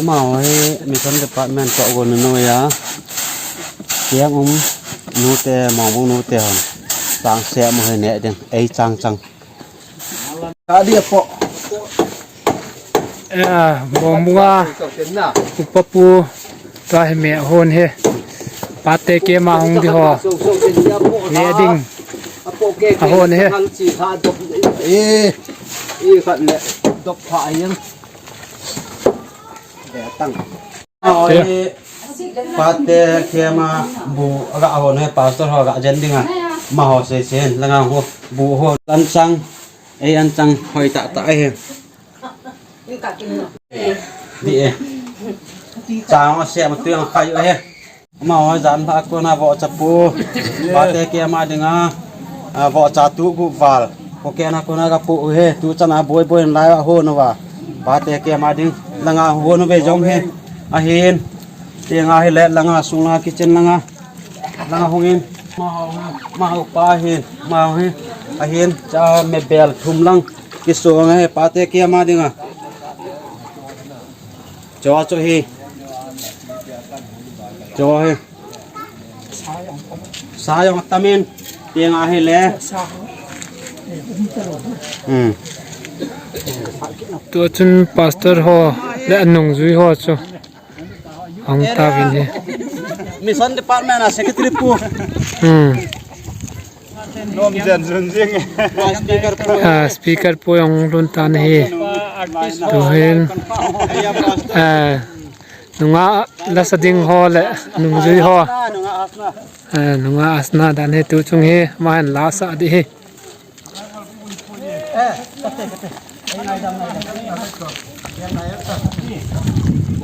mau mission department ko gon no ya tiang nu te mong nu te hon tang se mo he ne ding ei chang chang dia po bom bunga upapu ta he me hon he pate ke ma hong di ho ne ding a hon he khát lệ độc thoại nhưng để tăng pate ke ma bu aga hon he pastor ho ga jen ding a ma ho se sen langa ho bu ho an chang ei an chang hoi ta ta he đi chào xe một tiếng khai vậy mà dán phá con là vợ chập pu ba te kia mà đừng vợ chả tu gu vào ok na con là pu he tu chân là bôi bôi lại hôn nó vào ba te kia mà đừng là ngà hôn nó về giống he hiền tiếng ai lẹ là ngà xuống là kitchen là ngà hông in mà pa hiền mà hiền cha mẹ bèl thum lăng cái số này ba te kia mà đừng cho hi cho hi sa yang tamin tiếng ai lẽ tu chun pastor ho le nong zui ho cho ang ta vin he mission department a secretary pu nom jen jen riêng speaker po yang lun tan he tu hen nunga la sading ho le nung zui ho nunga asna dan he tu chung he man la sa di he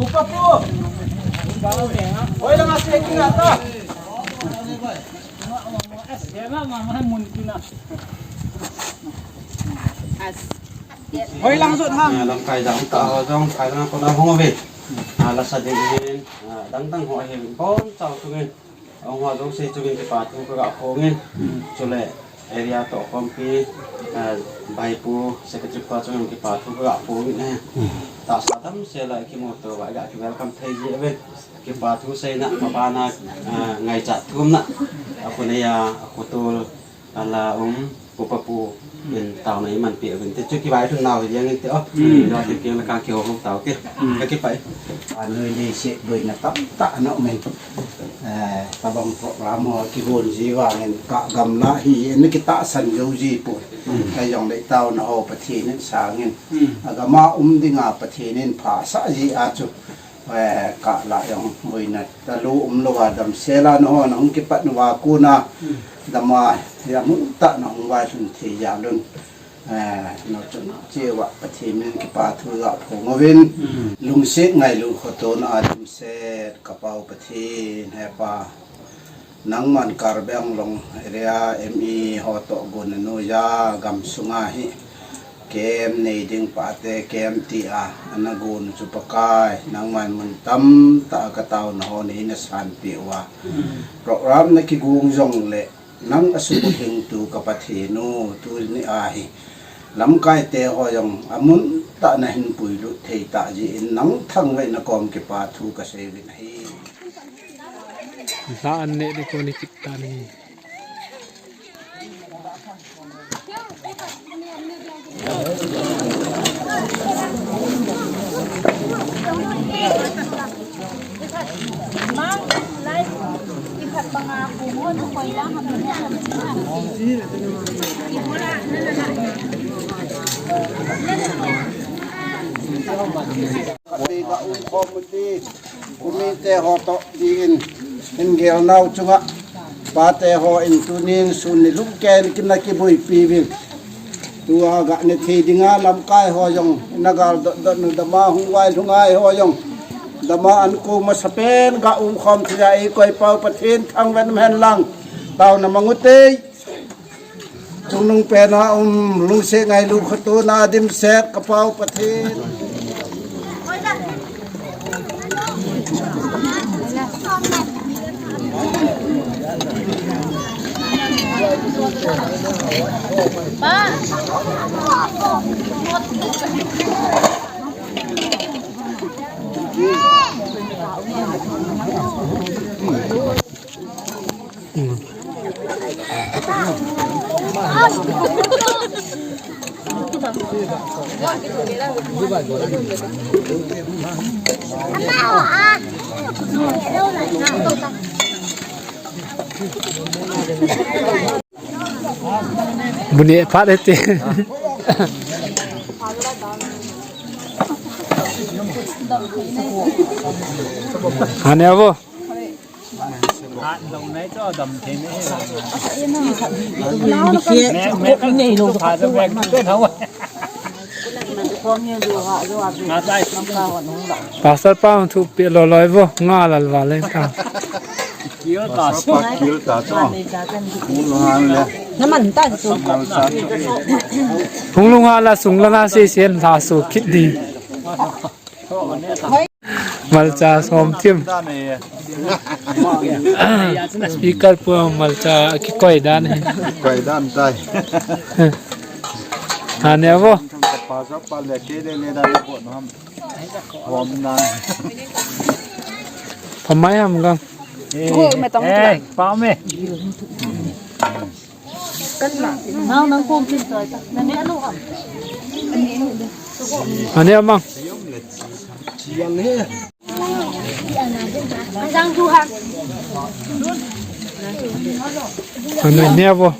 upapu oi lang ase king ata oi lang sut hang lang kai dang ta dong kai lang con hong về là sa ding hin dang dang ho hin bon chao tu ngin ông ho dong se tu ngin ke pa tu ka ho ngin chule area to kompi bai pu secretary pa chung ke pa tu ka ho ngin ne ta sa dam se la ki mo to ba ga ki welcome thai je ve ki pa tu se na ma ba na ngai cha thum na aku ne ya aku tu là pu bên tàu này mình bịa bên trước cái bài thằng nào thì anh tao do thì kia là càng kiểu không tàu kia cái phải người đi sẽ bởi là tấp tạ nó mình ta bằng làm một cái hồn gì vào nên cả gầm lá thì nó cái tạ sần dấu gì bụi cái dòng đấy tàu nó hồ bát thiên nên sáng nên cái mà đi ngả bát thiên nên phá xã gì à chú và cả lại dòng người này ta lú lo vào đầm xe la nó không cái bắt nó vào cu na đầm mà ya muốn tạ nó không vào thì giả luôn nó cho nó chia vạ bát thiên nên cái ba thứ gạo của ngô viên lùng xếp ngày lùng khổ tốn à đầm xe cặp bao bát thiên hay pa nang man karbeng long area mi ho to gun no ya gam sunga hi kem nei ding pa te kem ti a anagun chupakai nang man mun tam ta ka taw na ho ni na san pi wa program na ki gung jong le nang asu hing tu ka pathi no tu ni a hi lam kai te ho yong amun ta na hin pui lu thei ta ji nang thang ve na kom ki pa thu ka se vin hi la an ne de ko ni kitta ni Mang lai ikat pangako mo no kailangan mo na Katiga komiti kumite ho to din in gel naw chunga pate ho in tunin sunni lukken kinaki boy pibin tua ga ne thi dinga lam kai ho yong nagal no dama hungwai lungai ho yong dama an ku ma sapen ga khom thia ei koi pau pathin thang ven men lang tau na manguti chung nung pe na lung se ngai lu khatu na dim set ka pau pathin ba Bunyi Pak itu. Aneh apa? Pasal pang tu pilo loy bo ngalal wale ka. Hung lung ala sung lana si sian la su kit di. Malcha som tim. Speaker pu malcha ki koi dan hai. Quay đan tay. Ane bo. Pasok pala kede le da po no ham. Hom nan. Phamai ham gang. Bao me. Nang phun trên trời ta. Nang mẹ luôn hả? Ane amang. Giang thu hàng. Ane ne bo.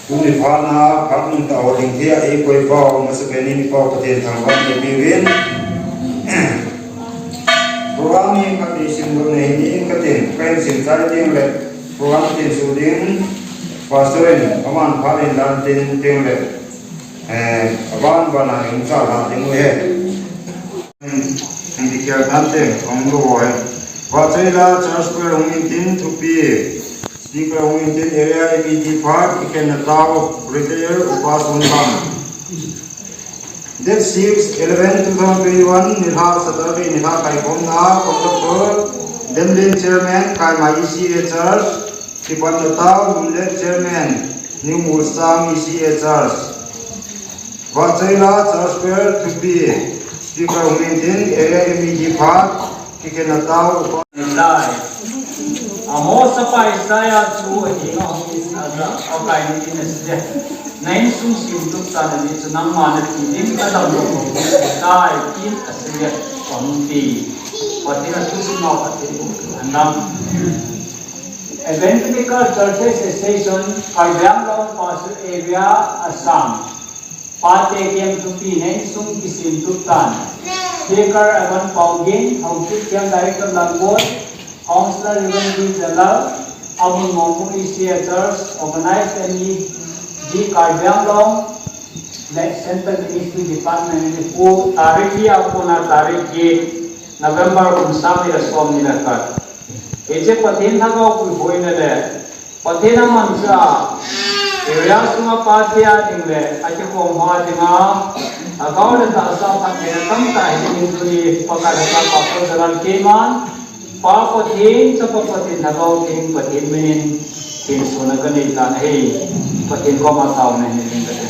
Kuni phana kapnung ta holding thia e koi pau masakeni ni pau paten thangwan ni biwin programi kati simbol ni katin pen sim sai ting le program tin suding pastoren aman phalen dan tin ting le aban bana ing sa la ting we indi kya thante ongro hoy vachela church per ongin tin thupi Speaker Wington Area MET Park, Ikenatao, Retire, Upas Unbam. Date 6, 11, 2021, Nilha Saturday, Nilha Kaikomna, Conductor, Demlin Chairman, Kaima ECA Church, Kipanatao, Mumlet Chairman, New Mustang ECA Church. Vachela Church Fair to be Speaker Wington Area MET Park, Ikenatao, Upas Amo sapai saya tu ini office ada okai ini saja. Nain sung sim tu tanda ni senang mana ini ada dulu. Kai in aslinya komiti. Patina tu semua patina andam. Evangelical Churches Association Kaibiang Long Pasir Area Assam. Pate kem tu pi nain sung kisim tu tan. Speaker Evan Paugin, Hongkit yang Director Langkot. Councillor Ruben Jalal, Amun Momu ECA Church, organized MEG Kaibiang Long, Central Ministry Department in Pu, Tariki Apuna Tariki, November Unsami Rasom Nilakat. Eje Patin Hagaw Kuhoina le, Patina Mansa, Area Sunga Patia Dingle, Achiko Mohatinga, Agaw le Dasa Patina Tamta, Hinduri Pakadaka Papo Zaral Keman, Papatin sa papatin nagaw ting patin minin tin sunagan itan hey patin ko mataw na hindi kasi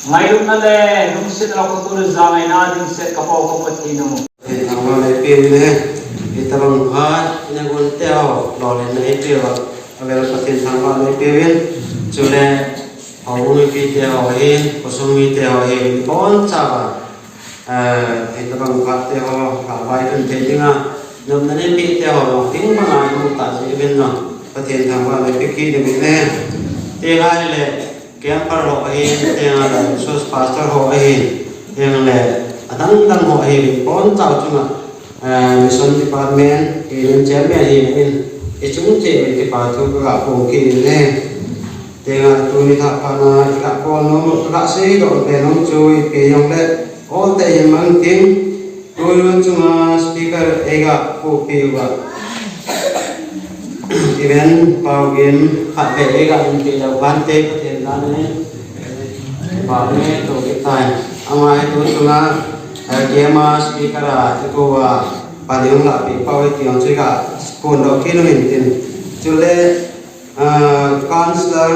ngayon na le nung sit ako tulad sa ngayon natin set kapaw ko patin mo ang mga ipin itarong hat inagun teo lolen na ipin agar patin sama na ipin sule awung ipin teo hin kusumi teo hin bon saba itu bang kate ho habai kan tejinga namnane pi te ho ting banga mu ta se ben no patien thangwa le piki de bine te ga le kyam par ho hin te ga sos pastor ho hin hiện là đang họ hiện con cháu chúng mission department hiện chairman hiện chúng chỉ cái bảo thu các công kỳ này dengan tu ni tak pana tak kono tak si dok tenong cui ke yang le all the yang mangking tu cuma speaker ega ko pe wa event pawgin khat be ega in pe la ban te ko ten dan ne ba ne to ke tai amai tu cuma tema speaker a ko wa pa leong la pe pawi tiang chui ga kon dok ke no min tin chule counselor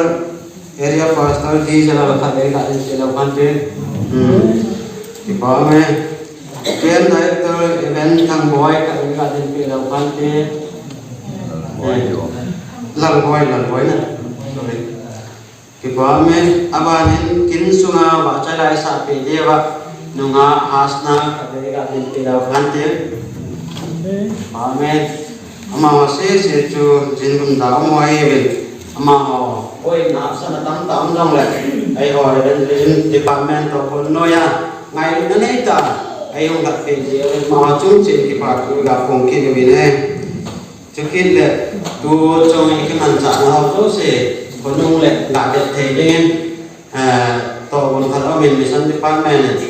area pastor di jalan khat be ga in pe la ban te di ba me Kian director event thang boy ka ga in pe la ban te lần boy na ki ba me abanin kin sunga ba chalai sa pe dewa nunga hasna ka be ga in pe la ban te ba me ama se chu jin kum da mo ai be ama ho oi na sa na tam tam dong le ai ho le department to ko no ya ngai na nei ta ai ông đặt pe je ma chung chin ki pa ku ga phong ki ni ne chukin le tu choi cái man cha na ho to se ko nung le ga de the den to bon khat min mission department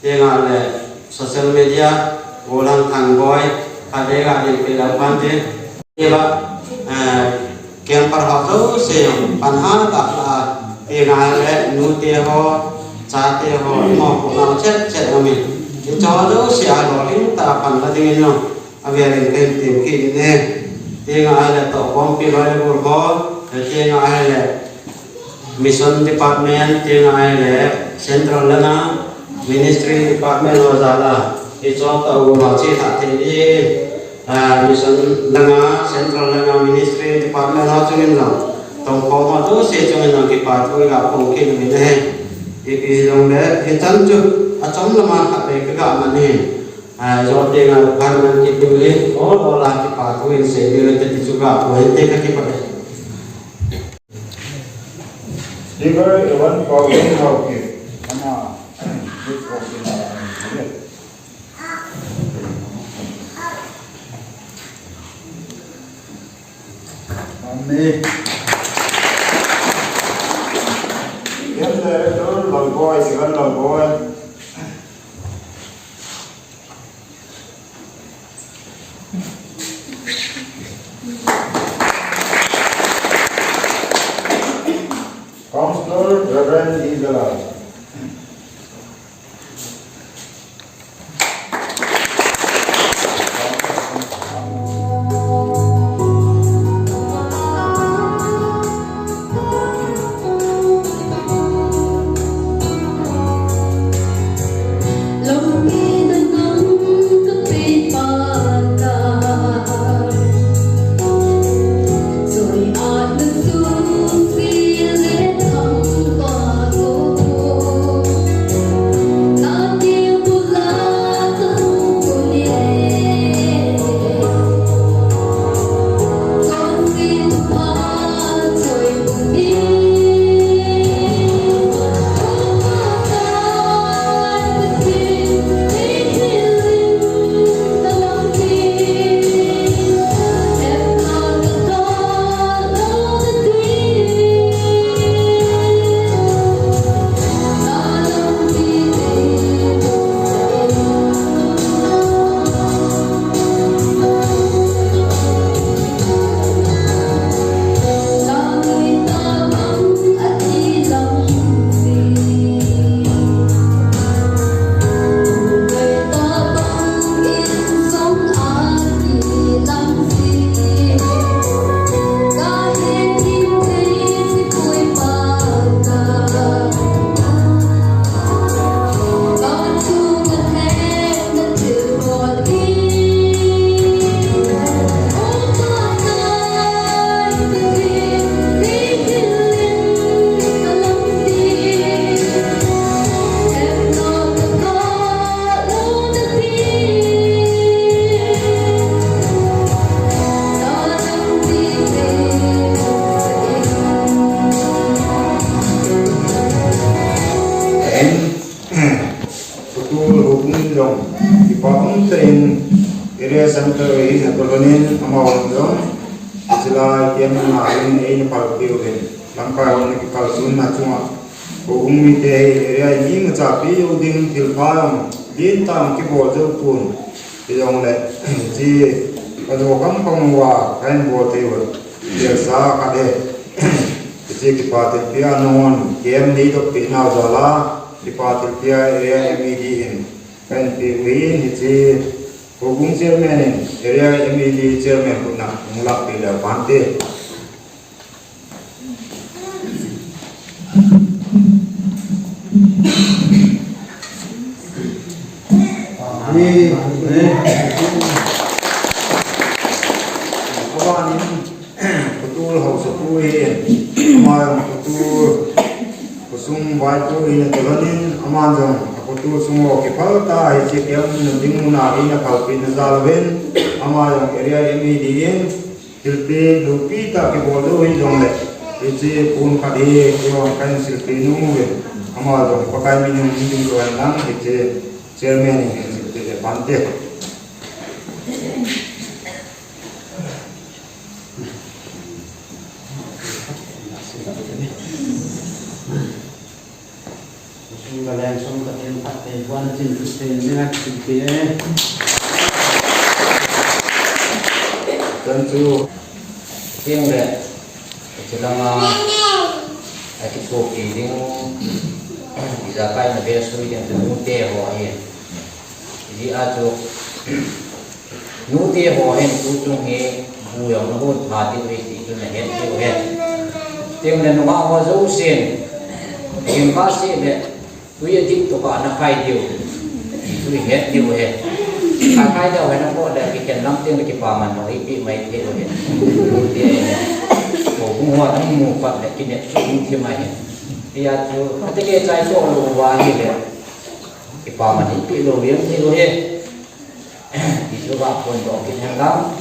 te ga le social media golang thang boy ka de ga de pe la pan te ye ba kian par ha to se pan ha ta la te ga le nu te ho cha te ho mo ko na chet min cho đó sẽ lo lắng ta phần là tiếng nhau à về đến tìm khi này tiếng ai là tổ công ty loại bộ có tiếng ai là mission department tiếng ai là central là ministry department hoặc là thì cho tàu họ chỉ thật thì đi mission là central là ministry department họ cho nên là tổng công họ đó sẽ cho nên là cái part tôi gặp công ty mình này thì cái dòng đấy thì chân chứ trong là mà các cái gặp mà nè do tiền là phần mình kịp đưa lên đó là cái part của mình sẽ đưa lên thì chúng gặp với tiền các cái phần Speaker event pawgin hau ke ama this pawgin Amen. Yes, director, Lalboy, Sigan Lalboy. Counselor Reverend Isabel. Rồi Kipam train area center in Kolonin Amawang sila kiam na in in palpio gen langkai on ki kalsun na chunga umi te area ning cha pi uding tilpayam din tam ki bo jo pun yong le ji ado kam pangwa kain bo te wo ye sa ka de ji ki pa te pia non kiam ni to pi na jala di pa te pia area MED in kain pi win ji Hubung chairman area MED chairman pun nak mulak bila pantai. Kawan ini betul harus sepuluh, amal betul kusung baik tu ini telanin amal jam. Betul semua kepala tak isi yang mending munari nak kalpin zalben ama yang area MED yang silpi lupi tak kebodoh ini dong le isi pun kadi yang kan silpi nunggu ama dong pakai minum tuan lang isi chairman ini silpi pantai. Kalian semua kalian pakai buat jenis jenis seperti tentu yang deh selama aku kopi ini bisa kai nabi suri yang nute hoain jadi ajo nute hoain ujung he buyang nahut hati itu nahen itu he tiang dan nama wajau sen yang pasti deh tu ya dik tu kan nak kai dia tu he dia he kai dia he nak buat dah kita nam tiang lagi paman mau ipi mai dia he dia mau buat ni mau buat dah kita cuci dia mai dia tu ketika saya tu lu wahi dia paman ipi lu liam ni lu he itu bapa pun dok kita hendak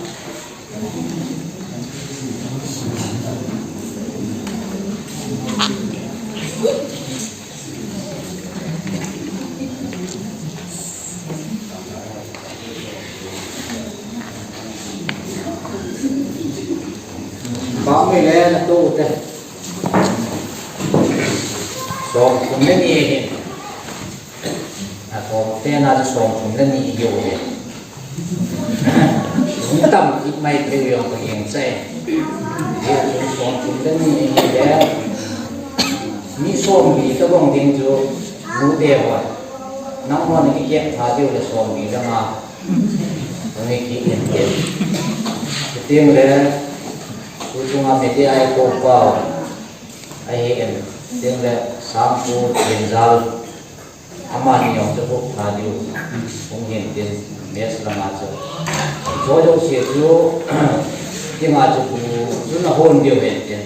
kami le tu teh so kumlen ni atau tena so kumlen ni yo he tam mai pe yo ko yang sai dia so kumlen ni dia ni so mi to bong ding jo mu de wa nang mo ni ke tha de le so mi da ma ni ki en ke tieng le ujung media ai kopau ai em tiếng là sampu benzal amani yang cukup radio mungkin dia mes lama tu jojo sieju dia ngaju sudah hon dia betul.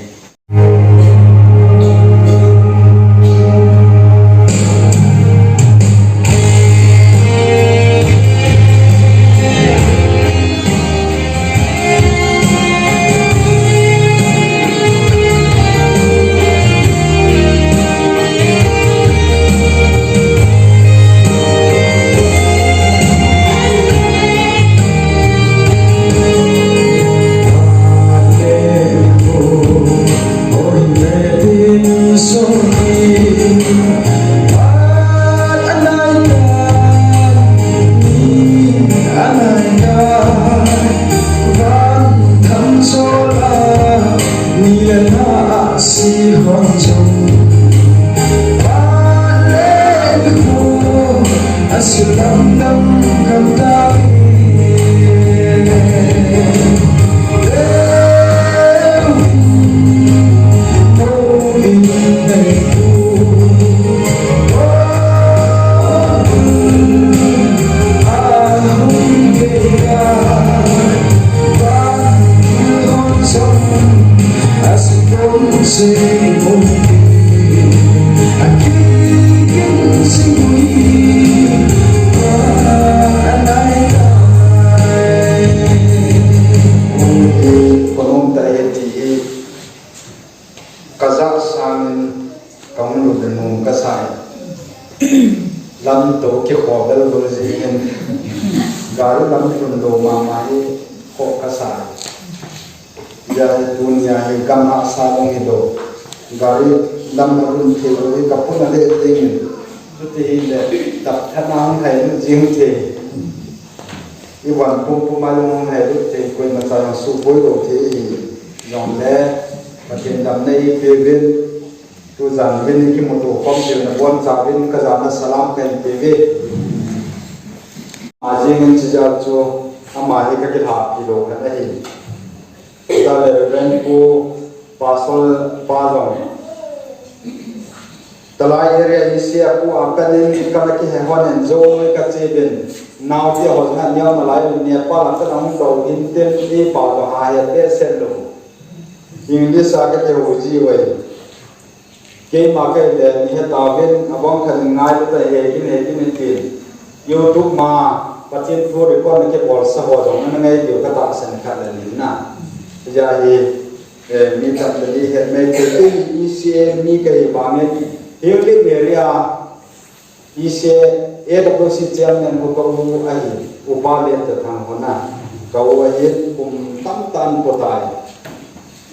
lam to ki khobel go ji gari lam kundo mama hi ko kasa ya dunia hi kam ha sa long hi do gari lam run the ro hi kapun le ting tu te hi le tap thanang hai nu jing the i wan pu ma long hai lu te ko ma sa su boi ro the hi yong le ma tin dam nei pe bin tu zan bin ki mo to kom je na bon sa bin ka za na salam pen pe ve Ajing sejak tu amai kita kilo kan ini. Kita level ku pasal pasal. Talai area isi aku akan ini kalau kita hewan enjoy kecebin. Now dia orang yang malai Nepal akan orang tahu intent ini pada ayat selo. English akan dia uji way. Kau makai dia ni tawin abang kan ngai tu ini pin. YouTube ma patin tu record ke bol sa ho jong na ngai dio ka ta san kha la ni na ja hi mi ta li he me ke ECA mi ke ba me hiuli area ECA AWC chairman ho ko hu ai upa le ta thang ho na ka wa hi kum tam tan po tai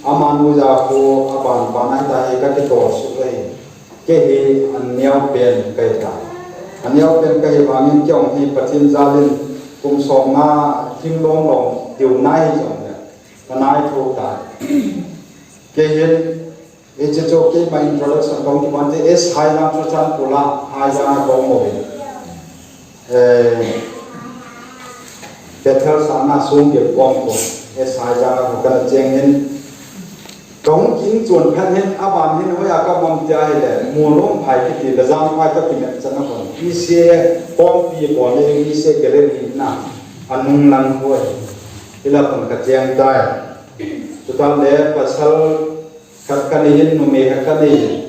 aman mu ja ko aban ba na ta hi ka ke to su ai ke hi an nyau pen kai ta anh em bên cái vàng những kiểu thì phát triển gia đình cùng sống na kim long long điều này giống như cái này thuộc tại cái hiện cái chỗ cái bài introduction công ty bạn thì S hai năm cho chân pula hai gia công một cái theo sáng na xuống việc công của S hai gia của cái chuyện hiện công chính chuẩn phen hiện áp án hiện hồi à các mong chơi để mua lốm phải cái gì là giang phải tất cả những chân nó còn ECA công ty của mình ECA cái này na anh nung lăng thôi thì là còn cái chuyện đây chúng ta để pasal các cái này hiện nó mấy cái này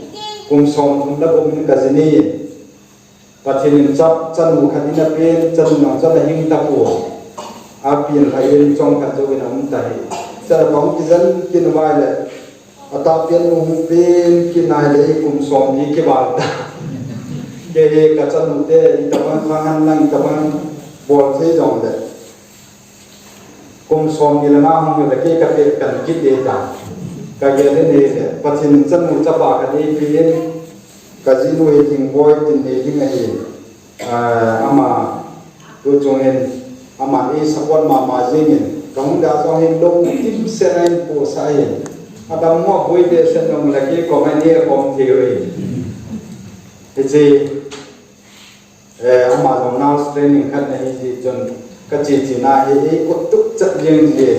cùng sống cùng đã cùng những cái gì này và thì mình chấp chân một cái này bên chân nó rất là hiếm ta của áp biển hay bên trong cái chỗ này không thấy cho công ty dân kinh vai là atau pian mungkin kinai lagi kumsom ni kebal, kiri kaca nute itapan kangan lang itapan bol sejong le, kumsom ni lana hong le kiri kape kan kit data, kagian ni le, pasin cen mucapa kadi pian kaji nu eating boy tin eating ahi, ama tu jongin ama ini support mama jengin, kamu dah jongin dong tim selain posai. Adam mua bui để xem nông là cái có mấy nia công thì rồi, thì ông mà ông nào training khác này thì chọn cái chỉ là cái cốt túc chất riêng gì,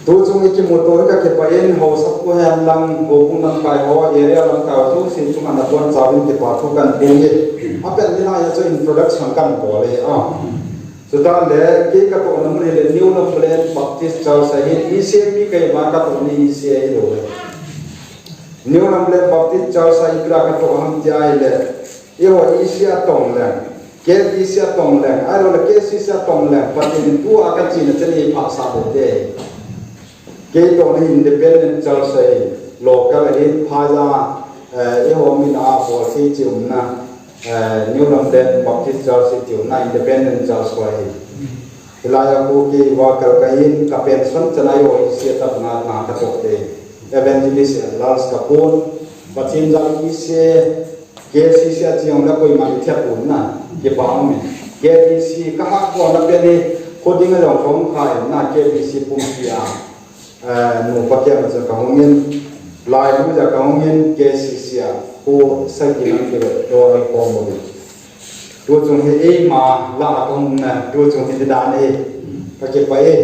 tôi chung cái một tối các cái bài hồ sắp của em lăng hồ cũng lăng bài hồ area lăng cao chung xin chúng mình là quan giáo viên thì bảo thu cần tiền gì, à bên này là cho introduction cần có đấy à. Sudah le, kita kau nama ni le New Lomland Baptist Church sahih ECA ni kaya maka tu ni ECA itu. New Lomland Baptist Church sahih kira kata orang jai le, ia ECA tong le, ke ECA tong le, ada le ke ECA tong le, pasti itu akan cina cina paksa berde. Ke tong ni Independent Church sahih, local ini paja, ia orang mina boleh ciumna. New Lomland Baptist Church itu na Independent Church wahai. Hilaya aku ki wakal kain kapen sun cenayo isi tapna na kacote. Evangelist Lars Kapun, bacin jang isi kesi isi aciong la koi mari tiap pun na kepaham. Kesi kahak ko na pene coding ada orang kai na kesi pumsia. Nu pakai macam kahungin, lain macam kahungin kesi sia. Ko sakinan ke doa komo dua chung he ma la kong na dua chung he dan e ka ke pa e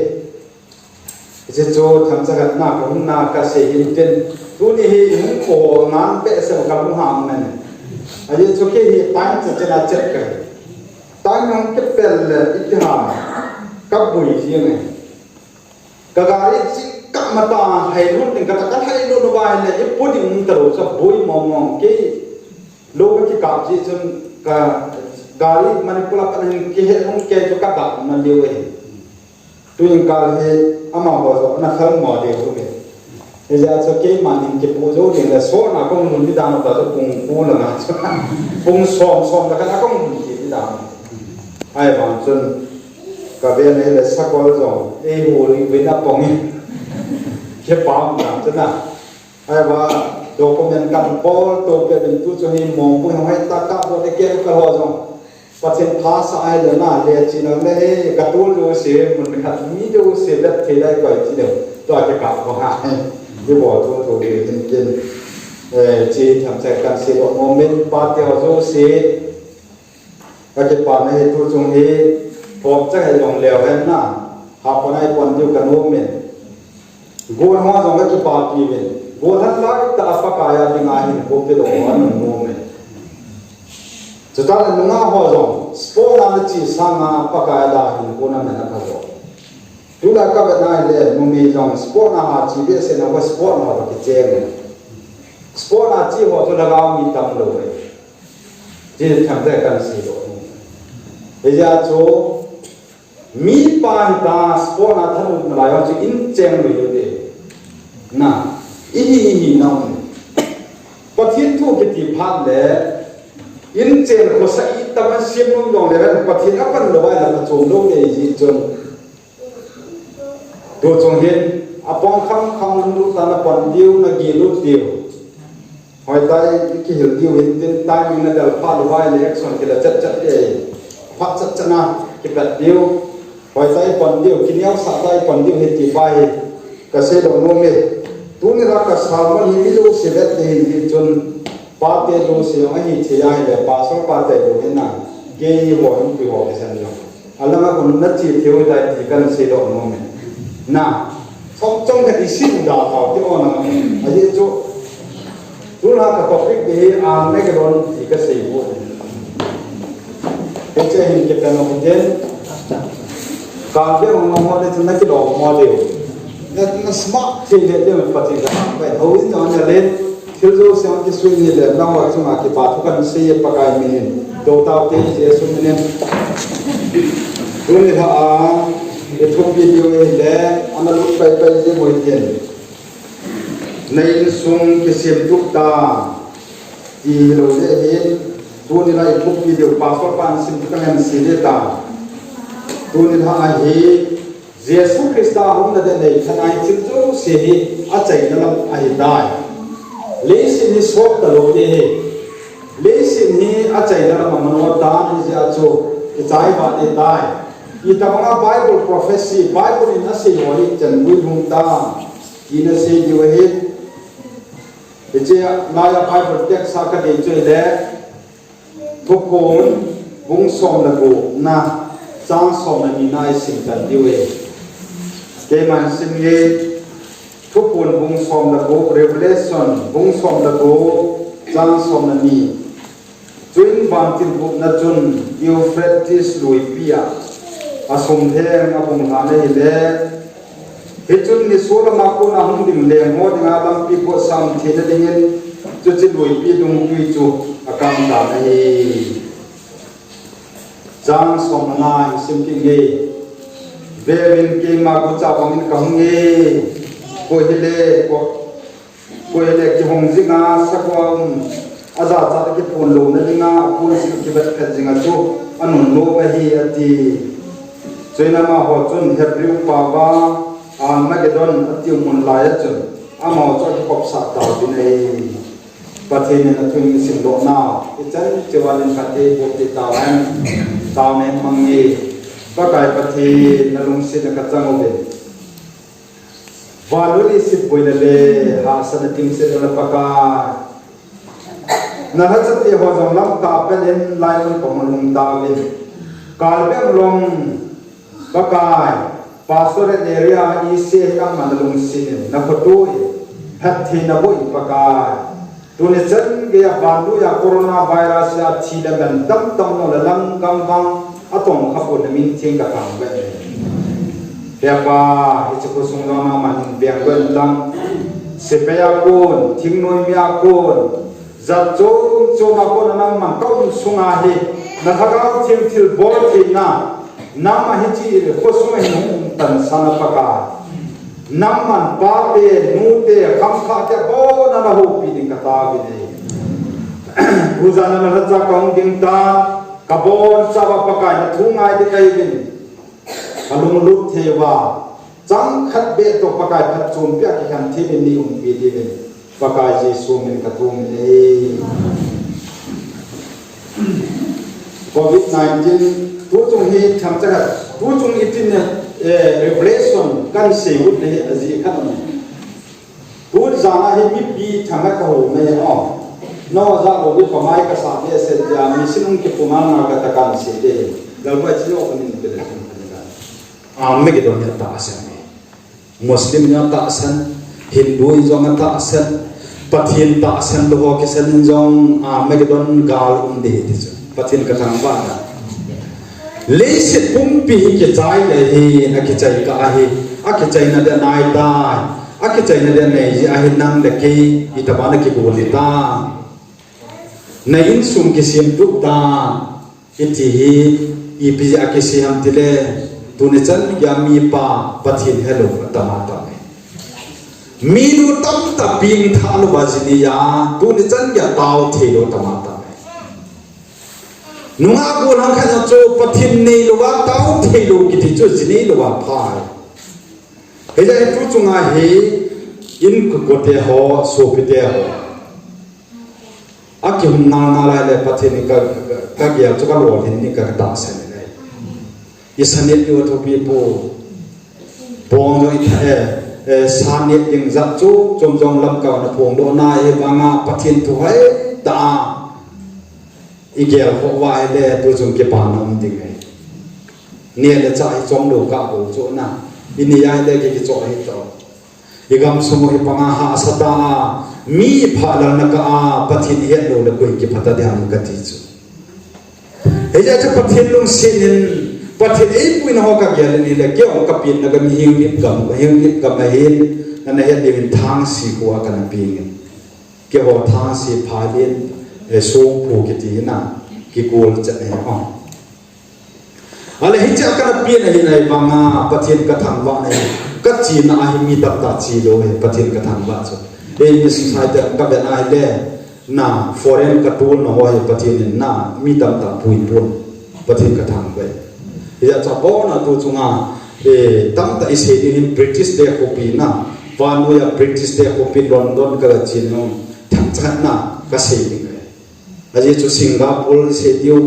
je cho tham sagat na ko na ka se hin ten tu ni he mu ko ngan pe se ka mu ham na a je cho ke he tan che na chet ka tan ngam ke pel itiham ka bui ji ne ka ga ri chi ka ma ta hai lu ting ka ta hai lu no ba ne e pu ding ta ro sa bui mong mong ke lo ka ki ka ji chun ka gari manipula kan hin ke he hong ke to ka ga na le we tu in ka he ama bo so na khang mo de tu ke e ja cho ke ma ning ke pu zo de la so na kong nun di da na ta so pung pu la na pung som som la ka na kong nun ki di da ai bằng chân cả bên này là sắc quá rồi ai hồ đi với nắp bóng cái bám làm chân nào ai và đồ công nhân cầm bó đồ cái bên tu cho hình mong cũng không hay ta cắt đồ cái kia cái hồ rồi và trên phá sai là na để chỉ nói đây cả tuôn đồ xí mình hạt mí đồ xí đất thì đây gọi chỉ được tôi cái cặp của hạ như bỏ tuôn đồ để trên chỉ thằng trẻ cần xí bộ mong mình ba tiêu đồ xí các cái bàn này tu chung đi hộp chắc là dùng liều hết na học cái này còn nhiều cái nôm mình gồm hoa dùng cái bàn gì mình gồm hết lại ta apa kaya đi ngay mình hộp cái đồ hoa nôm mình chúng ta là nung hoa dùng sport là chỉ sang apa kaya là mình gồm là mình ăn thôi chúng ta các bạn này là nung mì dùng sport là chỉ biết xem là sport là cái chơi mình sport là chỉ họ tôi là gạo mì tầm rồi chỉ thằng trẻ cần xí rồi bây giờ chỗ mi pan ta sport na thằng một lại họ chỉ in chen rồi đấy na ý nông có thiên thu cái gì phát lệ in chen có sẽ ít tâm xem nông dòng để có thiên áp phần rồi là trồng đâu để gì trồng đồ trồng hiện à bong không lúc ta là còn điêu là gì lúc điêu hỏi tay cái hiểu điêu hiện trên tay mình là đều phát rồi là action cái là chất để phát chất na cái vật điêu hỏi tay còn điêu khi nhau xả tay còn điêu hiện chỉ bay cái xe đồng nông này tu ni ra cái sao mà hình như xe vật thì hình chun ba tê đồ xe anh ấy chỉ ai để ba số ba tê đồ hiện na cái hồ anh cái hồ cái sao nhỉ anh là con nát chỉ thiếu đại thì cần xe đồng nông này na trong cái gì đào tạo cái on là anh ấy chỗ tu là cái topic đấy mấy cái đó thì cái gì vô cái chơi hình cái cái nó cũng thế càng biết ông nó đây chúng ta cái đồ mua đều nó smart thì để mình phát triển ra vậy hầu như nó lên thiếu dấu xem cái suy nghĩ là nó gọi chúng ta cái bảo thủ cần xây dựng cái mình đầu tàu thế thì suy nghĩ nên rồi là cái thông video này để anh lúc bay cái môi tiền này sung cái xem tục ta thì rồi đấy tu ni lai thuk video passport pan sim kan si de ta tu ni ha hi Jesus Christa hum na de nei thanai chim chu si hi a chai na lam a hi dai le sin hi sok ta lo de he le sin hi a chai na lam mano ta ni ja chu ki chai ba de dai i ta ma Bible prophecy Bible in a se lo hi chan wi hum ta ki na se ji wa hi je la ya Bible text sa ka de choi leทุกคนวงสมละกูนะจ้างสมละมีนายสิ่งกันด้วยเกมันสิ่งนี้ทุกคนวงสมละกู revelation วงสมละกูจ้างสมละมีจุนบางทินบุกนะจุนยูเฟรติสลุยปียอาสมเทงอาบุงหาในเล่เหตุจุนนิสุลมากูนะหุ่นดิ่งเลี้ยงโมดงาลังปีโกสัมเทนเดียนจุดจิลุยปีดุงปีจูอาการด่านนี้จางสมนายสิมกิเกเวรินเกมากุจาบังกังเกกุยเลกิหงจิงาสักวันอาจารย์จัดกิปุนโลนจิงาปุนสิกิบัดเพจิงาจูอันนุนโลกฮีอติจอยนามาหัวจุนเฮบริวปาวาอันมาเกดอนอติมุนลายจุนอามาจอดขบสัตตาบินเอประเทศนี้นะทุนสิงโตนาอิจันเจวาลินคาเตบุตรตาวน์ตาวน์มังเงก็กลายประเทศนลุงสินกัจจังโอเบวาลุลิสิบบุยเลหาสนติมเสดลปากานั่นฮัจติหัวจงลำตาเป็นเอ็นไลน์ของมันลุงตาวินการเบี้ยลงปากายปาสเรเอเรียอีเซียกังมันลุงสินนับตุยพัฒนาบุยปากายตัวนี้ฉันเกี่ยบานดูยาโคโรนาไวรัสยาชีดมันตั้มตั้มโนเลลังกังกังอะตอมขับวนมินทิ้งกับทางแบบนี้เดี๋ยวว่าอิจฉาสุงนามันเบียงเงินลังเสพยากูนทิ้งนวยมียากูนจัดโจมากูนนั่งมันก้มสุงอาฮีนักข่าวทิ้งทิลบอลที่น่ะน้ำมาฮิจิโคสุงหินตันสันปากาน้ำมันปาเตนูเตคำขาดจะโบนั่นละหูปีดิงกตาบินเองผู้จานันรัชกองดิงตา kabon sawa pakai na thungai de kai bin alung lut thewa chang khat be to pakai phat chum pya ki han thi ni bi de bin pakai jesu min ka tum e COVID-19 tu chung hi tham cha tu chung itin revelation kan se ut ne azi khat ne tu zana hi mi pi thanga ka ho me o no za lo bi pamai ka sa ne se ja mi sinung ki pumal na ka ta kan se de dal ba chi o kan ni pe de me ke don ya ta asan muslim ya ta asan hindu jong ta asan pathin ta asan lo ke san jong me ke don gal de ti pathin ka thang ba na le se pum pi ke chai le hi na ke chai ka hi a ke chai na de nai da a ke chai na de nei ji a hi nang de ke i ta ba na ke ko li ta na in sum ke sim tu ta iti hi i pi a ke si ham tile tu ne chan ya mi pa pathin hello ta ma ta mi nu tam ta ping tha lo ba ji ni ya tu ne chan ya taw the lo ta ma ta nunga ko lang kha cho pathin nei lo wa taw the lo ki ti cho ji ni lo wa pha he ja tu chunga he in ko te ho so pi te ho akim na na la le pathin ka ya cho ka lo hin ni ka ta sa ne isanit yo to pi po bong do i sanit ding za chu chom jong lam ka na phong do na e banga pathin tu hai ta igel ho wai le tu chung ke pa nam ding ai ne le chai chom do ka ho chu na ini ai le ke cho hi to igam sumo hi panga ha sata mi pha lan na ka pathin he lo le ko ki phata de am ka ti chu he ja cha pathin lung sin pathin ei puin ho ka gel ni le ke on ka pin na ga mi hing nip gam ma hin na he de min thang si ko ka na ping ke ho thang si pha din so po ke ti na ki kol cha ne on ale hi cha ka pi na hi nai banga pathin ka thang wa ne ka chi na hi mi ta ta chi lo he pathin ka thang wa so e mi si sai ta ka be na le na foreign ka tu no ho hi pathin na mi tam ta pui pun pathin ka thang we ya cha bo na tu chunga tam ta is he in British de copy na van ya British de copy London ka chi no thang cha na ka se aje chu Singapore se dio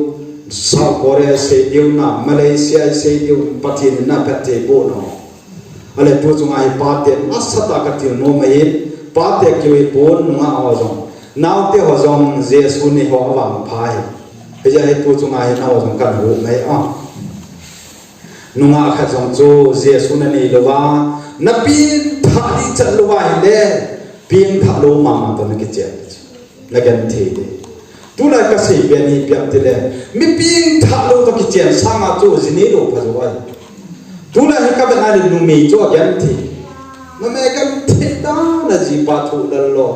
South Korea se dio na Malaysia se dio pathin na pate bo no ale tu chunga hi pate asata ka ti no mai pate ki we bon nga awajong naw te hojong jesu ni ho awang phai aje hi tu chunga hi na awajong kan hu mai a nunga kha jong chu jesu na ni lowa na pin thali chalwa hi le pin thalo ma ma to na ki che la gan the de tu la ka sei be ni pyam te le mi ping tha lo to ki chen sa nga chu ji ni lo pha zo ai tu la he ka ba na lu mi chu gan thi ma me kan the da na ji pa thu dal lo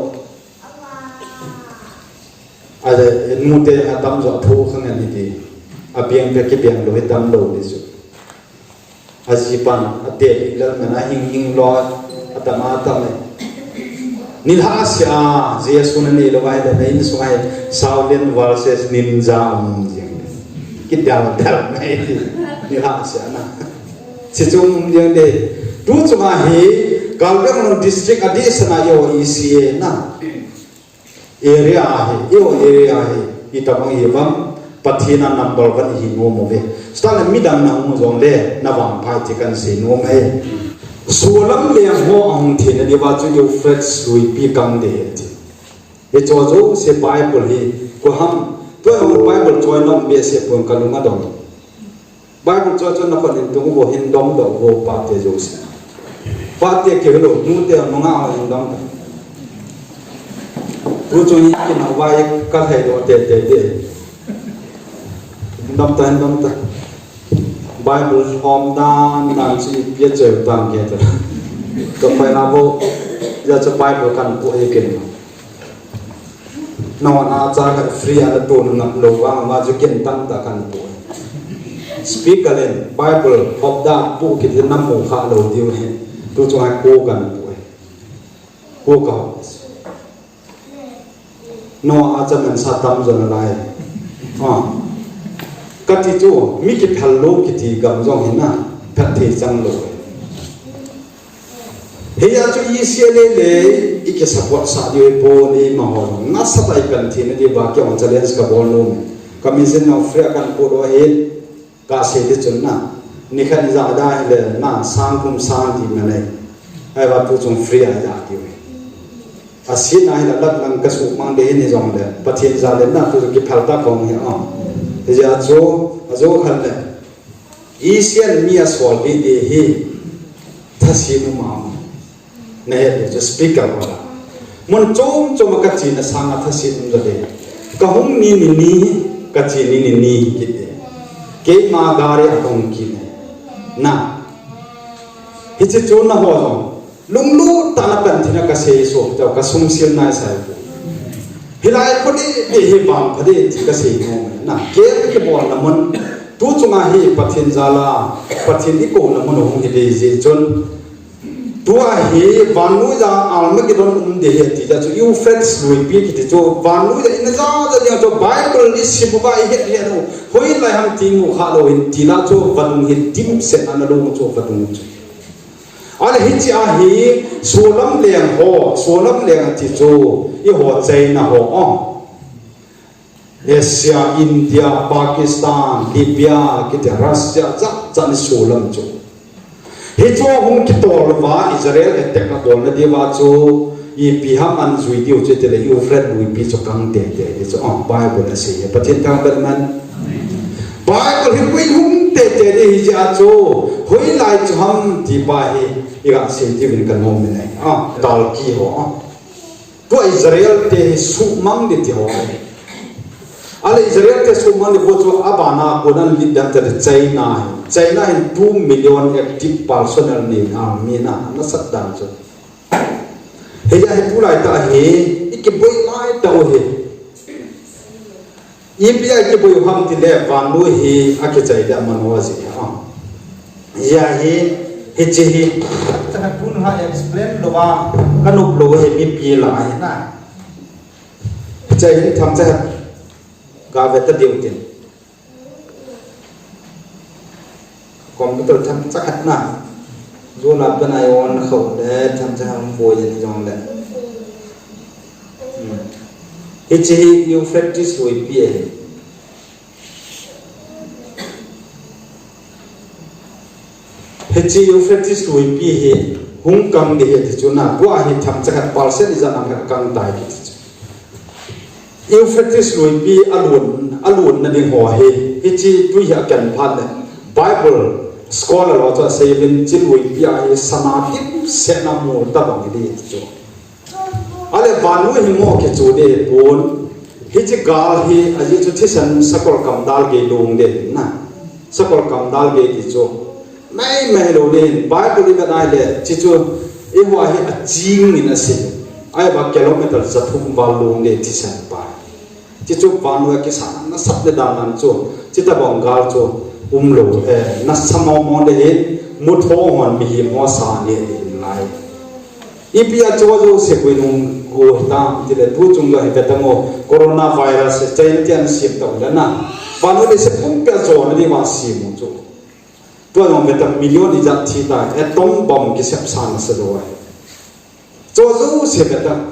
a de nu te ha tam zo thu khang ni ti a piang pe ki piang lo he tam lo ni su a ji pan a te la na hing lo a ta ma ta me nilhasia jesu na ni lo vai da nei su ai Shaolin versus ninja jing kit dal mai nilhasia na si chung jing de tu chuma hi Kalgang district adisana yo ECA na area hi itamang ibam pathina number 1 hi no mo ve stala midang na mo jong le na wang phai ti kan se no mai sulam le ho ang thina de ba chu yo fresh lui pi kam de ti e cho zo se bible hi ko ham to bible choi nom be se pon kalunga dong bible choi na kon tu go hin dom do go pa te zo se pa te ke lo nu te no nga hin dom tu chu ni ki na wai ka thai do te dom ta Bible hom dan dan si pia cheu tang ke ta to pai na bo ya cha Bible kan po e ken no na cha ka free ala to na lo wa ma ju ken tang ta kan po speak alen Bible hom da po ki na mo kha lo diu he tu chu ai ko kan po ka no a cha men sa tam zo na lai cái tí chú mi cái thằng lô cái tí cầm dòng hình na thật thì chẳng lô bây giờ chú ý xe lên đấy cái support sát điều bồn đi mà họ ngắt sát tay cần thì nó đi vào cái ông challenge cái bồn luôn cái mình sẽ nói free cái bộ đồ hết cái xe đi chun na ni khai đi ra đây là na sang cũng sang thì mà này ai vào tu chung free ai ra điều asin ai là lắc lăng cái số mang đến này dòng đấy bắt hiện ra đến na tu cái phật ta không hiểu không bây giờ chú khăn này ý xem mi asol đi đi hi thà xin mà này để cho speaker vào muốn trông cho mà cái gì nó sang thà xin rồi đấy cái hông ni cái gì ni cái mà gari akong kí này na hết chỗ na hoa rồi lung lu ta là cần thì nó cái xe số cho cái sung xiên này sai hiện tại có đi để hi bằng có đi thì cái xe ngon na cái bọn là muốn tu chung à hi phát hiện ra là phát hiện đi cổ là muốn hong cái gì chôn tu à hi van núi ra al mấy cái don để hiện thì cho you friends lui biết cái cho van núi ra nó ra cho Bible đi xem một cái hiện hiện rồi hồi lại ham tin ngủ khá rồi thì là cho vận hiện tim sẽ ăn luôn cho vận anh hết chỉ à hi số lắm liền thì cho yêu họ chơi na họ Asia, India, Pakistan, Libya, kita Russia, jangan solam jo. Itu hong kita orang Israel etek nak orang dia baca, i pihak anjui dia ucap dia you friend we be cakang dia itu Bible sih. Percaya tak berman? Bible hikui hong dia dia jaco, hui lai jam tiba ikan sendiri dengan hong ini. Dalki ho. Tu Israel dia sumang dia ho. Ale Israel ke suman di bojo abana kodan lidan ter China 2 million active personnel ni army na saddan jo heya he pulai ta he ikiboi lai ta he India ikiboi ham ti le vanu he ake chai da manwazi ya he chehi ta pun ha explain lo ba kanup lo he mi pi la na chai ni tham cha ga về tất điều tiền còn cái tôi tham chắc hẳn nào dù là bên này on khẩu để tham gia hàng phôi gì trong đấy cái gì yêu practice rồi bia cái gì yêu practice rồi bia hung cầm để thì chỗ nào qua thì tham chắc hẳn bao sẽ đi ra làm cái căng tài yêu practice rồi bi alun na ding ho he chi tu ya kan phan ne Bible scholar lo cho say bin chin wi bi a sana tip se na mo ta bang di cho ale vanu hi mo ke chu de bon hi chi gal hi a ji chu thisan sakol kam dal ge long de na sakol kam dal ge ti cho mai lo de Bible ni ba le chi chu e wa hi a jing ni na se ai ba kilometer sa thum ba long de thisan ba chỉ chụp vào nuôi cái sản nó sắp để đàn làm cho chỉ ta bằng gal cho lo nó sắm món để hết một thô hoàn bị hiểm hoa sản để lại IPA cho sẽ quên ngô ta thì để thu chung lại về tầng corona virus chạy nó tiền xịt tàu đó na và nó để sẽ không biết cho nó đi vào xịt một chỗ tôi nói về tầng million đi giặt thì ta tông bom cái sẹp sản sẽ rồi cho sẽ về tầng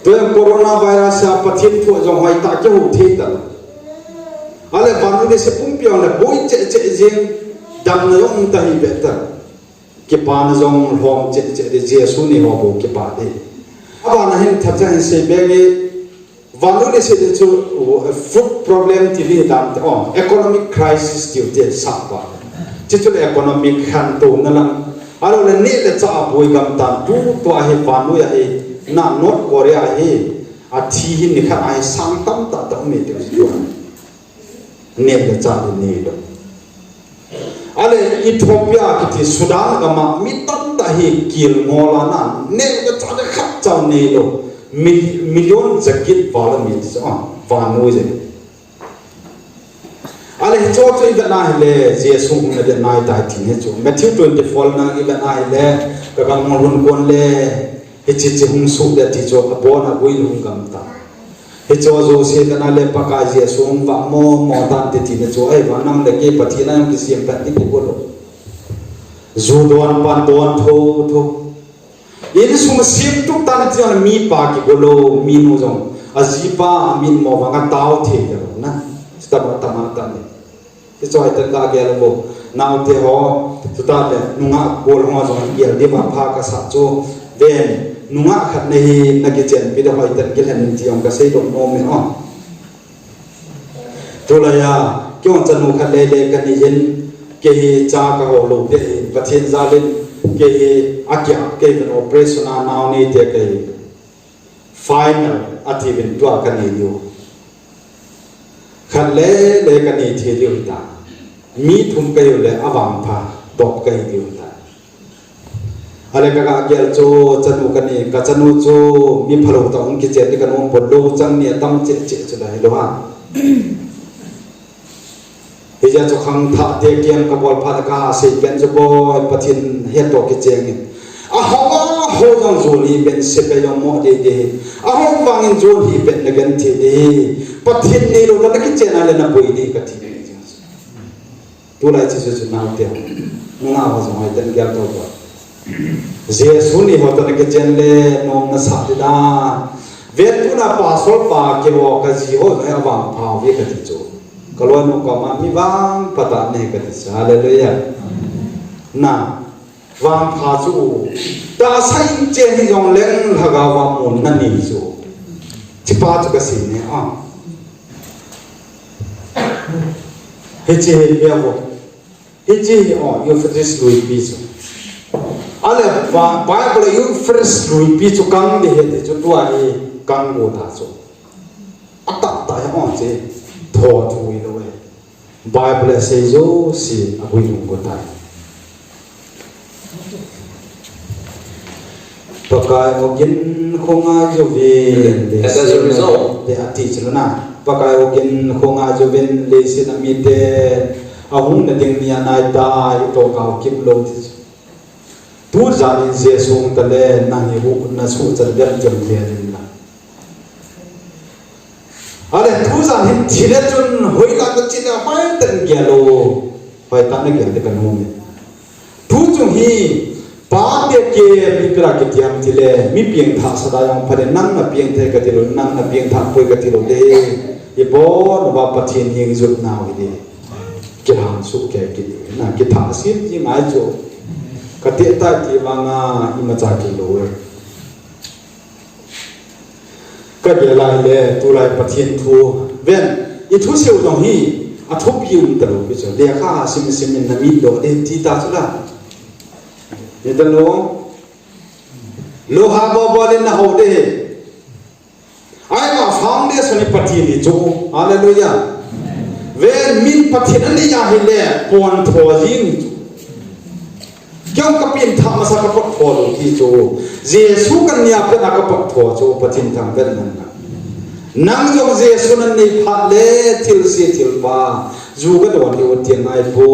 tôi coronavirus a pathin thu jong hoi ta ke hu thi ta ale vanu de se pum piang la boi che jing dam na yong ta hi beta ke pa na jong hom che de jesu ni ho bo ke pa de aba na hin thap cha se be ge vanu de se de chu food problem ti li dam ta economic crisis ti de sa pa chi chu economic khan to na lang alo le ne le cha boi gam ta du to a he vanu ya he na North Korea hi a thi hi ni kha ai sang tam ta ta me de ju ne de cha ni do ale Ethiopia ki Sudan ga ma mi tam ta hi kil ngola na ne ga cha de khap cha ne do million zakit wala mi va noi je ale cho cho na le jesu na de nai ta thi ne chu Matthew 24 na i na le ka ga mon kon le chi hung su de ti cho abon a boi lung gam ta he cho zo se na le pa ka je sum va mo tan ti ne cho ai va nam le ke pathi na ki sim pa ti ko lo zu don pan don tho ini sum sim tu tan ti on mi pa ki ko lo mi no jong azipa amin mo wa nga tao the na sta ba ta ma ta ne he cho ai tan ga ge lo nào thì họ chúng ta để nung ngã bồi hoa rồi kiểu đi vào pha cả sạch cho đen nung ngã khát này là cái chuyện bây giờ hỏi tận cái hình thì ông cái xây động nôm mình on tôi là cái ông chân nung khát này để cái này cái cha cái hồ lục để phát hiện ra lên cái ác cái phần operation nào này thì cái final ati bên tua cái này nhiều khát lẽ để cái này thì điều ta mi thum kayo le awang pha top kai diu ta ale ka gel cho chanu kani ka chanu cho mi phalo ta ong ki che ti kan ong podlo chang ni tam che che chu dai lo ha he ja cho khang tha te kiam ka bol pha ka se pen cho boy pathin he to ki cheng ni a ho jang zo ni ben se pe yo mo de a ho wang in zo hi ben na gan thi de pathin ni lo ta ki che na le na poi de ka thi tu lại chỉ số nào tiền nung áo rồi tên kia thôi quá giờ suni họ tên cái chân le nông nó sạch ra về tu là pa số pa cái bộ cái gì họ hay vàng phao về cái gì chỗ kalau nung có mà mi vàng patah này cái gì hallelujah na vàng phao chỗ ta sai chân thì dòng lên là gạo vàng muốn năn nỉ chỗ chỉ pa chỗ cái gì này à hết chỉ hết bộ Hiji oh you first lui piso. Ale va Bible you first lui piso kang de he cho tua ni kang mo ta so. Ata ta ho che tho thui lo we. Bible say yo si abui lu ko ta. Pakai ogin khonga jo ve. As a result, de ati chuna. Pakai ogin khonga jo ben le sin amite ahung na ding niya na da ito ka kim lo ti tu za in je sung ta le na ni hu na su cha ben jam le ni la ale tu za hin thile chun hoi la ta chin na pai tan ge lo pai ta na ge te kan mu me tu chu hi pa de ke mi kra ke tiam ti le mi pieng tha sa da yang phare nang na pieng the ka ti lo nang na pieng tha poi ka ti lo de ye bo no ba pathin yeng zut na wi de cái hàng số cái là cái thả xiết như ngay chỗ cái tiện tay thì bằng nhưng mà trả kilo ấy cái gì lại để tu lại phát hiện thu ven ít thu siêu đồng hi à thu biêu từ lúc bây giờ để khá sim mình nằm ít đồ để ti ta chứ là để ta lo ha bo lên là hậu để ai mà phang để soni phát hiện đi chỗ hallelujah về min pathin anh ya hele pon tho jing kyang kapin tha ma sa ka pot tho lo ki cho jesu kan ya pe na ka pot tho cho pathin thang ven nan nang yo jesu nan nei phat le til si til ba zu ga don ni won tiang ai po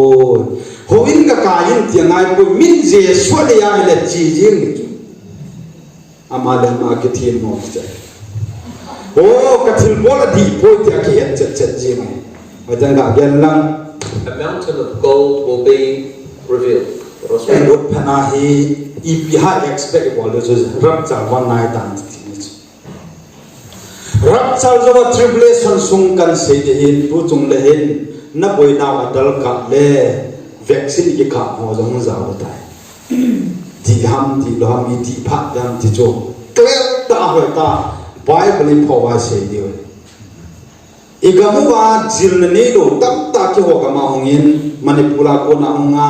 hoin ka ka yin tiang ai po min jesu le ya le chi jing amale ma ke thim mo cha o ka thil bol di po ti a ki het chet jing a mountain of gold will be revealed. And what panahi if we had expect what is rapture one night and rapture of tribulation sung kan se de hin tu chung le hin na boi na adal ka le vaccine ki ka ho jong za ba tai ti ham ti lo ham ti phat dam ti cho clear ta ho ta Bible pho wa se de igamu wa jilne lo tam ta ki ho ka ma hongin manipula ko na nga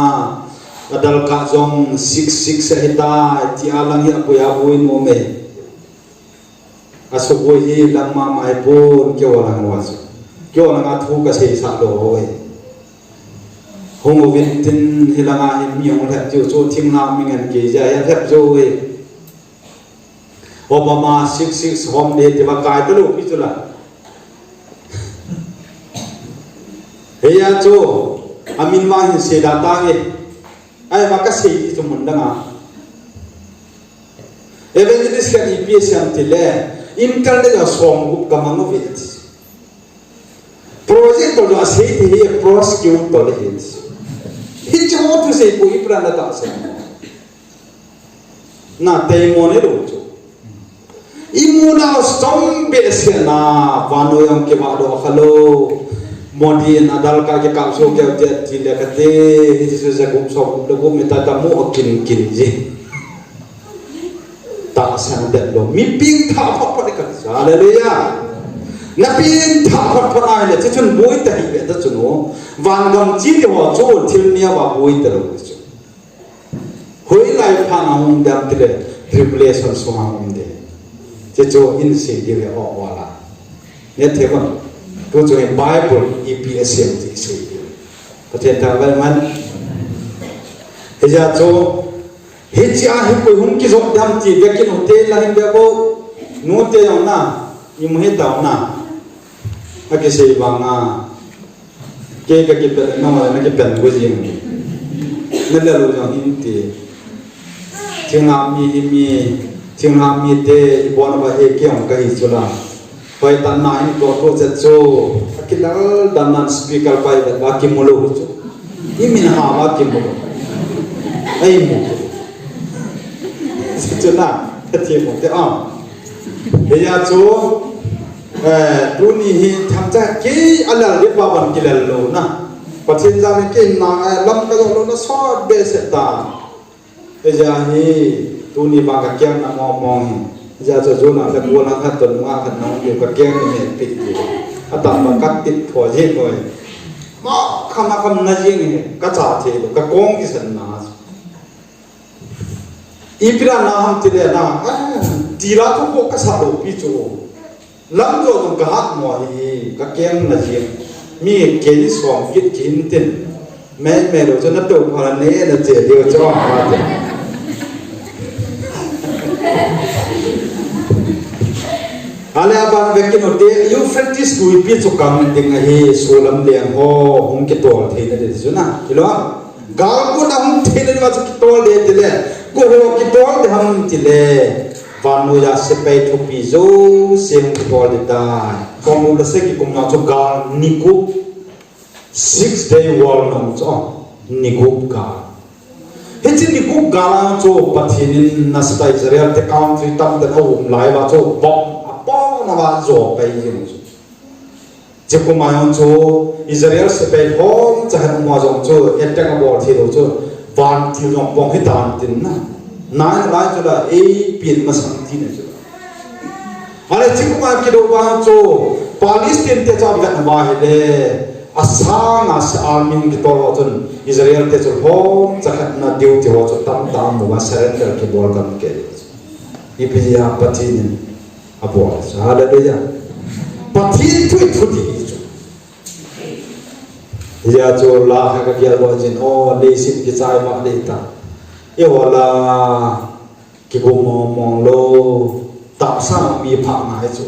adal ka jong 66 heta ti alang hi apoya boin mo me aso boy hi lang ma mai pon kyo lang wa so kyo lang a thu ka sei sa lo we hong win tin hilanga hi miong la chu chu thing na mi ngan ke ja ya thep jo we Obama 66 hom de te ba kai to lo pi chu la heya cho amin ma hin se da ta nge ai ma ka se ti chu mun da nga evangelist kan ips am ti le internet là song group kamang of it project to la sei thì prosecute to le hit cho tu sei ko ipra na ta se na te mo ne ro chu imuna stom be se na vano yang ke ma do khalo modin adal ka ke kam so ke te ti le ka te hi se gum so le gum ta ta mo kin kin ji ta sang de lo mi ping tha phok pa ka hallelujah na ping tha phok pa ai le chun boi ta hi be ta chu no van gam chi de ho chu thil nia ba boi ta lo chu hoi lai pha na hum dam te tribulation so ha hum de che chu in se de le o wala ne the kon tu chu bible EPSM ti se pa the ta ba man he ja chu hichi a hi ko hum ki zok dam ti ve kin hotel la hin be bo no te yong na im he ta na a ke se ba nga ke ka ki pe no na ke pen go jing na le lo jong hin ti thing am mi te bo na ba he ke ong ka hi chula pai tan na in ko ko che chu a ki dal dan nan speaker pai ba ki mo lo chu i min ha ba ki mo ai mo cho na thì một cái bây giờ chú tu ni hi tham gia cái anh là biết bao bằng cái là lô na và trên ra cái na lâm cái lô nó xót bê sẽ ta bây giờ hi tu ni bằng cái keng na mong mong bây giờ cho chú na cái buôn hàng tuần qua hàng nông nhiều cái keng này bị à tạm bằng cắt tít thổi hết rồi mà không na riêng cái trả thì cái công cái sân na ipira na ham tile na tira to ko ka sa do pi chu lam jo dong ka hat mo hi ka kem na ji mi ke ni som kit kin tin me ro cho na to pha ne na che dio cho ma te ala ban ve ke no te you practice tu pi chu kam ding hi so lam leng ho hum ke to the na de chu na kilo gal ko na hum the na ma chu to le te le cô hồ cái toán thì hâm chỉ lệ và nuôi ra sẽ bay thuộc ví dụ xem cái toán thì ta còn một là sẽ cái cùng nhau cho gà niku 6 day war nông cho niku gà hết chỉ niku gà là cho bắt hiện na sẽ Israel the country tam den home lại và cho bom bom na và cho bay gì chỉ cùng nhau cho Israel sẽ bay home cho hàng mua giống cho hết trang bò thì đâu cho van til rong bong hi tan tin na nai lai chu la e pin ma sang ti ne chu ale chi ku ma ki do ba chu Palestine te cha ga ba he le asang as armin ki to chun Israel te chu hom cha khat na diu ti ho chu tam tam mo ba surrender ki bol kam ke ipia patin abo hallelujah patin tu ti giờ cho la cái kia bao nhiêu ô lấy xin cái trái mà lấy ta yêu là cái gồm mong lô tạo sao mi phá ngay chỗ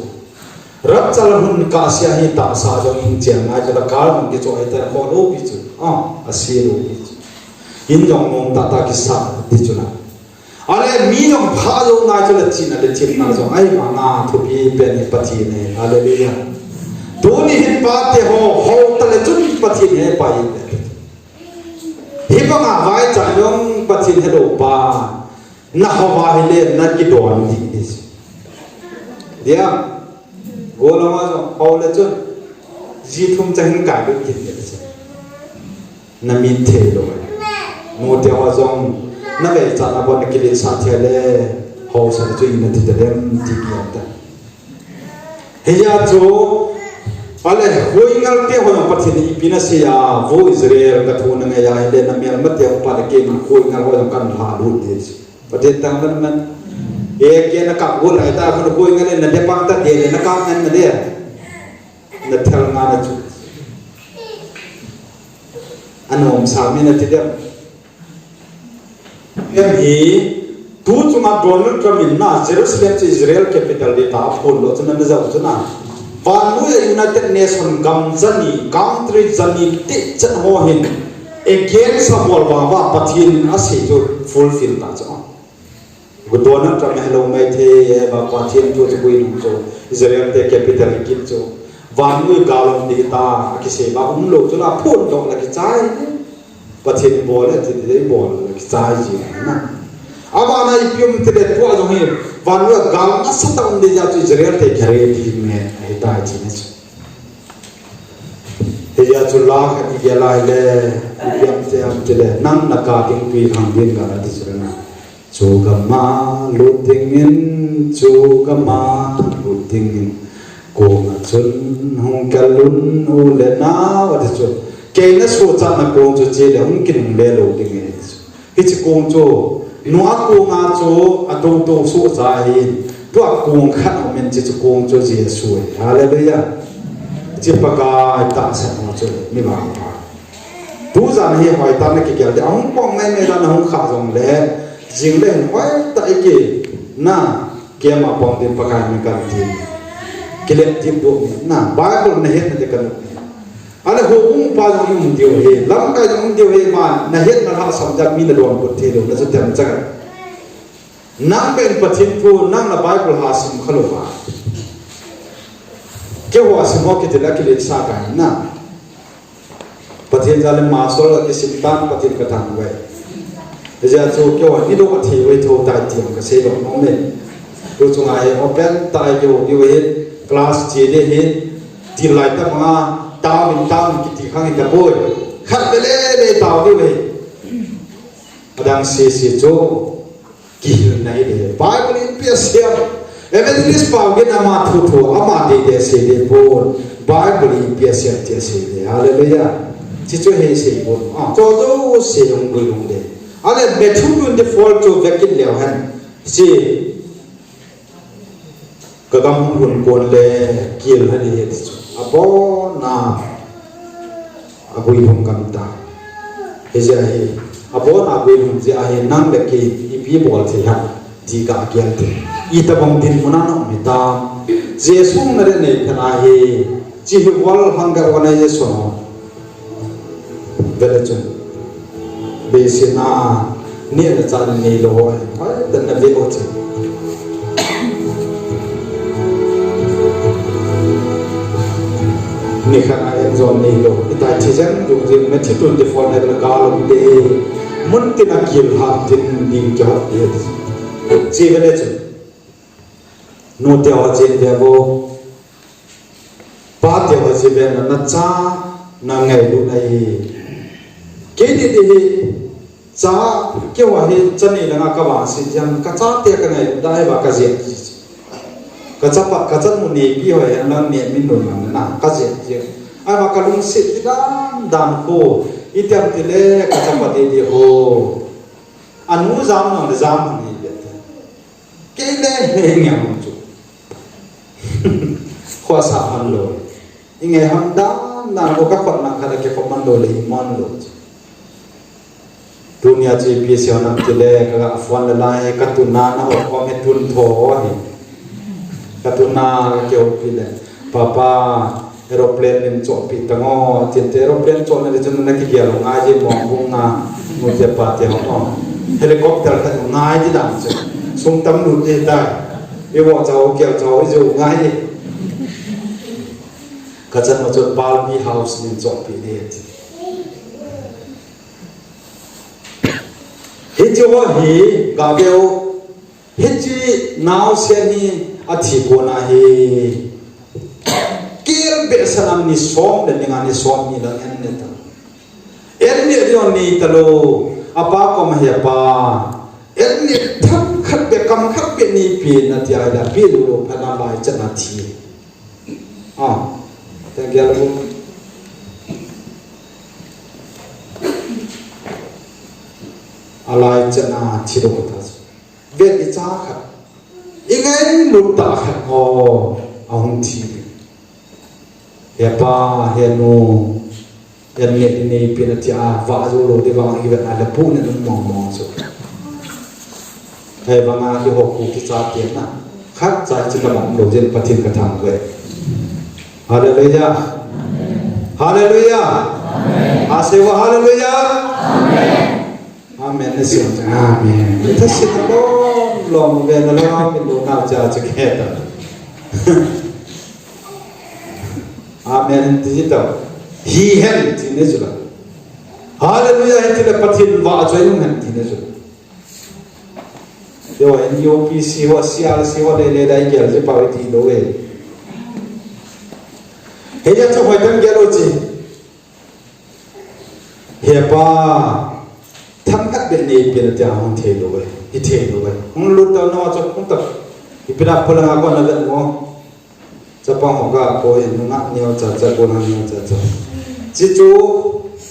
rất là hun cá sia hi tạo sao cho in chèn ngay cho là cá mình cái chỗ ấy ta có lô bị chỗ xí lô bị chỗ in dòng mong ta cái sao đi chỗ nào ale mi dòng phá dòng ngay cho là chín là chín ngay chỗ ấy mà na thu bi bên này bắt chín này hallelujah Doni hin pate ho tale chun pathin he pai hi ba nga vai cha yong pathin he do pa na ho ba hi le na ki don di is dia go la ma ho le chun ji thum cha hin ka do ki de na min the lo no te wa zong na ve cha na bon ki le sa the le ho sa chu in ti de dem ti ki ta he ya cho ale hoi ngal te ho pa thini pina se ya vo Israel ka thona nga ya ile na mel ma te pa de ke ma hoi ngal ho kan ha lu de pa de tang man e ke na ka go la ta ko hoi ngal na de pa ta de na ka ngan na de na thal nga na chu anom sa mi na ti de em hi tu chu ma Donald Trump in na Jerusalem che Israel capital de ta phol lo chana na za chana và nuôi United Nations gam zani country zani ti chan ho hin against a bol ba pathin a se jo fulfill ta cha Gudona tra mehlo mai the ba pathian chu chu in chu Israel te capital kin chu van mui galom di ta ki se ba lo chu na phun dok la ki chai pathian bol le ti dei bol la ki chai ji na aba na ipium te de tu a jong hi van mui gal na sa ta de ja chu Israel te khare di me ai ta ji na chu he ya chu la kha ti ya la le yam te am te le nang na ka ting pi khang din ga ti chu na Chugama lutingin chugama lutingin kong chun hong kalun ulena wat chu ke na so cha na kong chu che le hong kin le lo ding e hi chi kong chu no a kong a chu a to to so cha hi to a kong kha men chi chu kong chu je su hallelujah chi pa ka ta sa no chu mi ba tu za hi hoi ta na ki ke de hong pong mai me da na hong kha jong le jing le hoi ta ke na ke ma pom din pakai mi kan ti kile ti bo na bible na het na kan ala ho um pa jong dio he lam ka jong dio he ma na het na ha sam jak mi na don ko ti do na su tem chak nang ben pathin pu nang na bible ha sim khalo ma ke wa sim ho ke te la ke le sa ka na pathin jale ma so la ke sim tan pathin ka thang we giờ cho kêu ni đâu có thể với thâu đại tiệm cái xe động nó mình rồi chúng ai open tại chỗ như vậy class chỉ để hết thì lại ta mà tao mình cái gì khác thì bôi khát để tao như vậy đang xe cho kỳ này để Bible in phía sau evangelist bảo cái nào mà thu ama để xe để bôi Bible in phía sau để xe để hallelujah chỉ cho hết xe bôi cho đâu xe không bôi luôn đấy ale betulun de fall to vekin leo han si kagam hun kon le kil hani het abo na abui hum kam ta heja hi abo na abui hum je a he nang de ki ipi bol thi ha ji ka kyan te I ta bong din muna no mi ta jesu na re ne kana hi ji wal hangar organization vele chun Besina ni ada cara ni loh, dan nabi oce. Ni kan ayat zon ni loh. Kita cijan jujur macam tu di phone ada kalau de mungkin akil hati di jawab dia. Civil itu, note awak dia bo, part awak civil na naca nangai lu lagi. Kini dia cha kêu là hiện chân này là các bạn sinh rằng các cha tiệc cái này đã và các diện các cha bạn các chân một nỉ bi hỏi là niệm mình nổi mà nè các diện gì ai mà các lung xịt thì đàn khô ít tiền thì lẽ các cha bạn thì hồ anh muốn dám nào để dám này biết cái lẽ nghe một chút khoa xã ăn rồi ngày hôm đó là có các bạn nào khai cái phòng ăn rồi lấy món rồi dunia JP siapa nak cile kalau afwan lelai katuna na orang metun thor ni katuna kau pilih papa aeroplane ni cok pitango cinta aeroplane cok ni cuma nak kian ngaji monggung na mungkin pati orang helikopter kan ngaji dah sung tam nut je dah ibu jauh kian jauh jauh ngaji kacan macam Barbie house ni cok pilih Hiji wahi gabel hiji now seni ati kona hi kil besanam ni som dan dengan ni som ni dan enne ta enne dia ni talo apa ko mahapa enne thap khat be kam khat be ni pi na ti ada pi lo phana lai chana thi ta gyalu alai chana chiro ta vet I cha kha ingai lu ta kha o ahung thi he pa he no yan net ni pina tia va zo lo de va hi vet ala pu ne mong mong so he ba ma ki ho ku ki cha ti na khat cha chi ka bang lo jen pathin ka thang ve hallelujah hallelujah amen asewa hallelujah amen Amen. Amen. Kita siapa? lom về nó lo mình đồ nào cha cho kẹt à amen thì đâu hi hen thì nên rồi hallelujah thì là pathin va cho những hen thì nên rồi điều anh yêu pi siwa siwa để đại kia là bảo thì đâu vậy bây giờ cho hỏi tâm kia đâu chứ hiệp ba thằng các bên này bên kia không thể đâu vậy ít thể đâu vậy không lúc đó nó cho không tập thì bây giờ phơi ngang con là được không cho bằng họ cả coi nó ngắt nhiều chả con hàng nhiều chả chỉ chú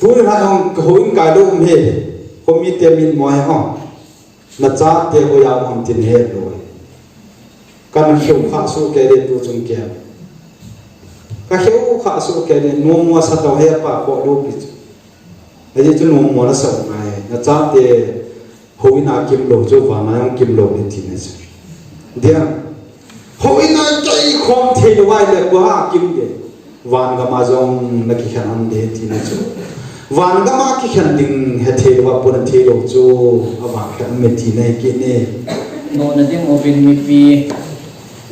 tôi là ông hồi cái đâu không hết khôngมีtiền mình mua không nó trả tiền của nhà ông tiền hết rồi cái hiểu khá số cái đấy tôi chung kia cái hiểu khá số cái đấy mua sát tàu hết pa bỏ đâu biết cái gì chúng mua nó sợ này nó trả tiền hồi nào kiếm lỗ cho vào mà ông kiếm lỗ đến thì này đi hồi nào chạy không thể vay được quá kiếm được van cái mà giống là cái khả năng đấy thì này van cái mà cái khả năng hết thế và bốn thế lỗ cho và khả năng mấy thì này cái này nó là tiếng open mi pi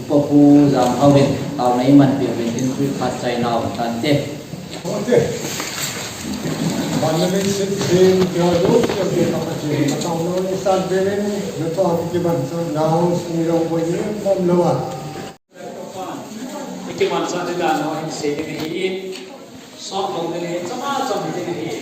upapu giảm hao bên tàu này mình việc bên trên suy phát chạy nào tan thế Bạn nên xin thêm cho giúp cho việc học chuyện mà trong nó san về nó to cái bản thân nào sinh ra với những mong lâu à cái mặt sao thì là nó hình sẽ cái gì, sót không cái này, chắc là trong cái này.